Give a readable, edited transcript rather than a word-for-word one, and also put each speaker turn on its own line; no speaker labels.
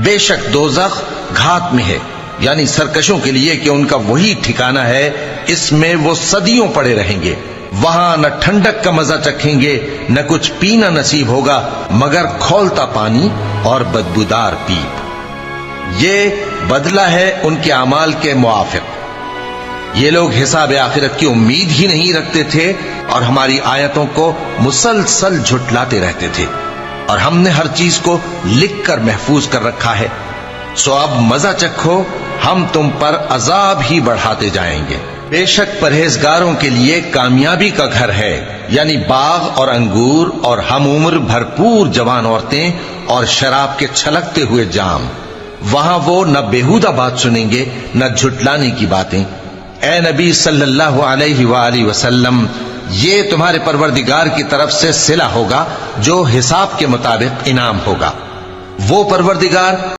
بے شک دوزخ گھات میں ہے، یعنی سرکشوں کے لیے کہ ان کا وہی ٹھکانہ ہے، اس میں وہ صدیوں پڑے رہیں گے، وہاں نہ ٹھنڈک کا مزہ چکھیں گے، نہ کچھ پینا نصیب ہوگا مگر کھولتا پانی اور بدبودار پیپ۔ یہ بدلہ ہے ان کے اعمال کے موافق۔ یہ لوگ حساب آخرت کی امید ہی نہیں رکھتے تھے اور ہماری آیتوں کو مسلسل جھٹلاتے رہتے تھے، اور ہم نے ہر چیز کو لکھ کر محفوظ کر رکھا ہے، سو اب مزہ چکھو، ہم تم پر عذاب ہی بڑھاتے جائیں گے۔ بے شک پرہیزگاروں کے لیے کامیابی کا گھر ہے، یعنی باغ اور انگور اور ہم عمر بھرپور جوان عورتیں اور شراب کے چھلکتے ہوئے جام۔ وہاں وہ نہ بیہودہ بات سنیں گے نہ جھٹلانے کی باتیں۔ اے نبی صلی اللہ علیہ وآلہ وسلم، یہ تمہارے پروردگار کی طرف سے صلہ ہوگا جو حساب کے مطابق انعام ہوگا۔ وہ پروردگار